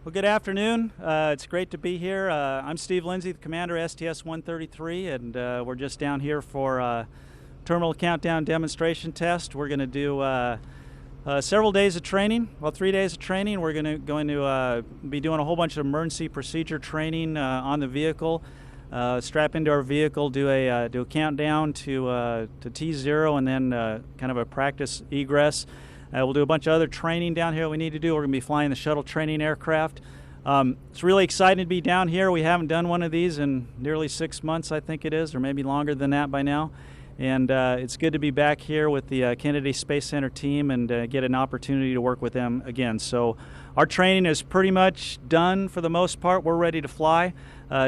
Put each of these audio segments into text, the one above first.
Well, good afternoon. It's great to be here. I'm Steve Lindsay, the commander STS-133, and we're just down here for terminal countdown demonstration test. We're going to do several days of training. Well, 3 days of training. We're going to be doing a whole bunch of emergency procedure training on the vehicle. Strap into our vehicle, do a countdown to T0, and then kind of a practice egress. We'll do a bunch of other training down here we need to do. We're going to be flying the shuttle training aircraft. It's really exciting to be down here. We haven't done one of these in nearly 6 months, I think it is, or maybe longer than that by now. And it's good to be back here with the Kennedy Space Center team and get an opportunity to work with them again. So our training is pretty much done for the most part. We're ready to fly.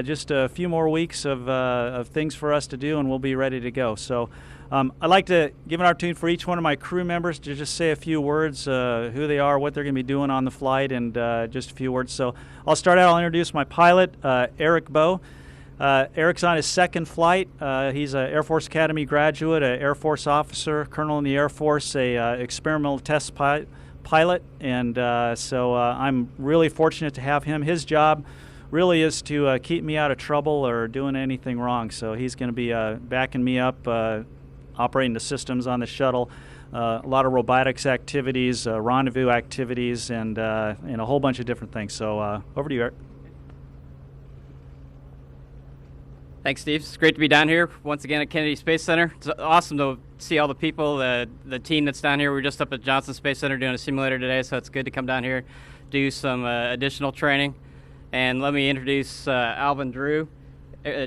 Just a few more weeks of things for us to do, and we'll be ready to go. So I'd like to give an opportunity for each one of my crew members to just say a few words, who they are, what they're going to be doing on the flight, and just a few words. So I'll start out. I'll introduce my pilot, Eric Bowe. Eric's on his second flight. He's an Air Force Academy graduate, an Air Force officer, colonel in the Air Force, a experimental test pilot, and so I'm really fortunate to have him. His job really is to keep me out of trouble or doing anything wrong. So he's going to be backing me up, operating the systems on the shuttle, a lot of robotics activities, rendezvous activities, and a whole bunch of different things. So over to you, Eric. Thanks, Steve. It's great to be down here once again at Kennedy Space Center. It's awesome to see all the people, the team that's down here. We were just up at Johnson Space Center doing a simulator today, so it's good to come down here, do some additional training. And let me introduce Alvin Drew,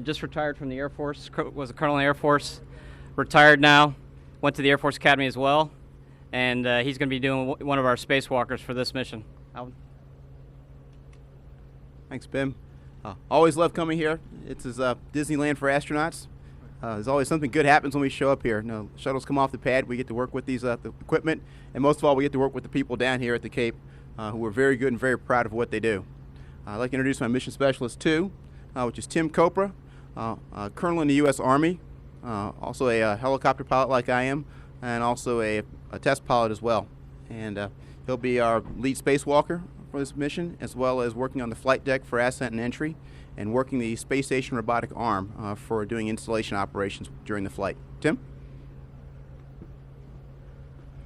just retired from the Air Force, was a colonel in the Air Force, retired now, went to the Air Force Academy as well, and he's going to be doing one of our spacewalkers for this mission. Alvin. Thanks, Bim. Always love coming here. It's Disneyland for astronauts. There's always something good happens when we show up here. Shuttles come off the pad. We get to work with the equipment, and most of all, we get to work with the people down here at the Cape who are very good and very proud of what they do. I'd like to introduce my mission specialist, too, which is Tim Copra, colonel in the U.S. Army, also a helicopter pilot like I am, and also a test pilot as well. And he'll be our lead spacewalker for this mission, as well as working on the flight deck for ascent and entry, and working the space station robotic arm for doing installation operations during the flight. Tim?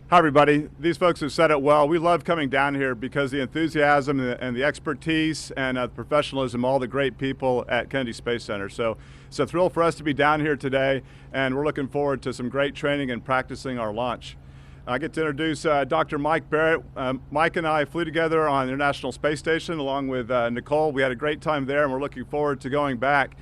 Hi, everybody. These folks have said it well. We love coming down here because the enthusiasm and the expertise and the professionalism, all the great people at Kennedy Space Center. So it's a thrill for us to be down here today, and we're looking forward to some great training and practicing our launch. I get to introduce Dr. Mike Barrett. Mike and I flew together on the International Space Station along with Nicole. We had a great time there, and we're looking forward to going back.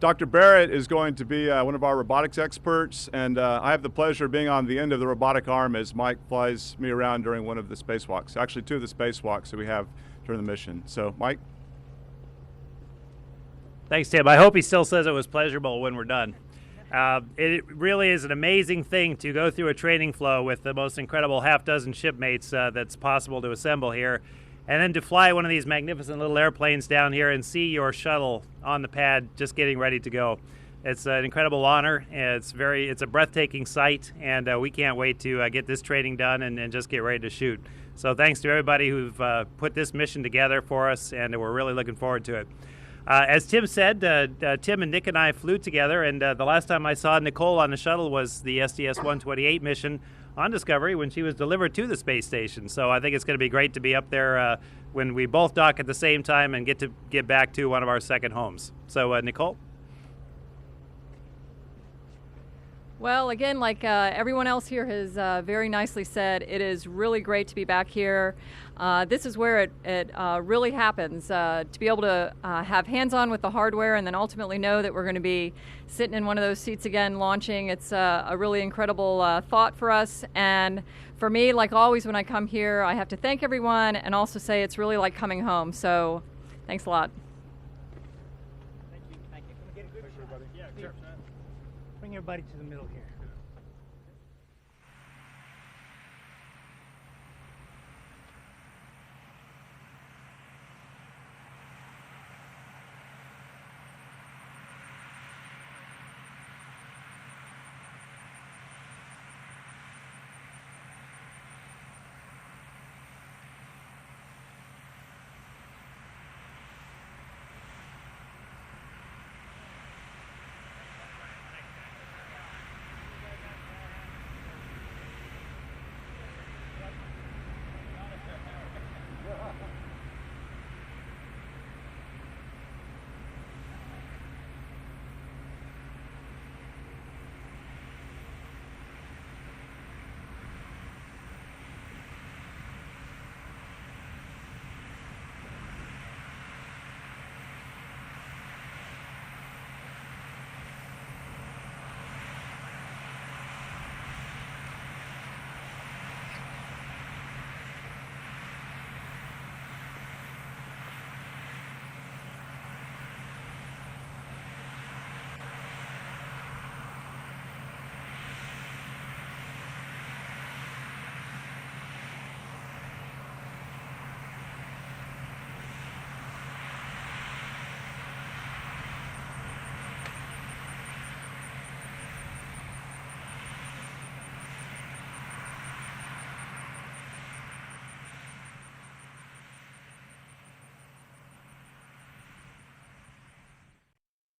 Dr. Barrett is going to be one of our robotics experts, and I have the pleasure of being on the end of the robotic arm as Mike flies me around during one of the spacewalks, actually two of the spacewalks that we have during the mission. So, Mike? Thanks, Tim. I hope he still says it was pleasurable when we're done. It really is an amazing thing to go through a training flow with the most incredible half-dozen shipmates that's possible to assemble here, and then to fly one of these magnificent little airplanes down here and see your shuttle on the pad just getting ready to go. It's an incredible honor. It's a breathtaking sight, and we can't wait to get this training done and just get ready to shoot. So thanks to everybody who've put this mission together for us, and we're really looking forward to it. As Tim said, Tim and Nick and I flew together, and the last time I saw Nicole on the shuttle was the STS-128 mission on Discovery when she was delivered to the space station. So I think it's going to be great to be up there when we both dock at the same time and get back to one of our second homes. So, Nicole? Well, again, like everyone else here has very nicely said, it is really great to be back here. This is where it really happens, to be able to have hands-on with the hardware and then ultimately know that we're going to be sitting in one of those seats again launching. It's a really incredible thought for us. And for me, like always when I come here, I have to thank everyone and also say it's really like coming home. So thanks a lot. Thank you. Thank you. Can we get a good shot? Yeah, sure. Bring everybody to the middle here.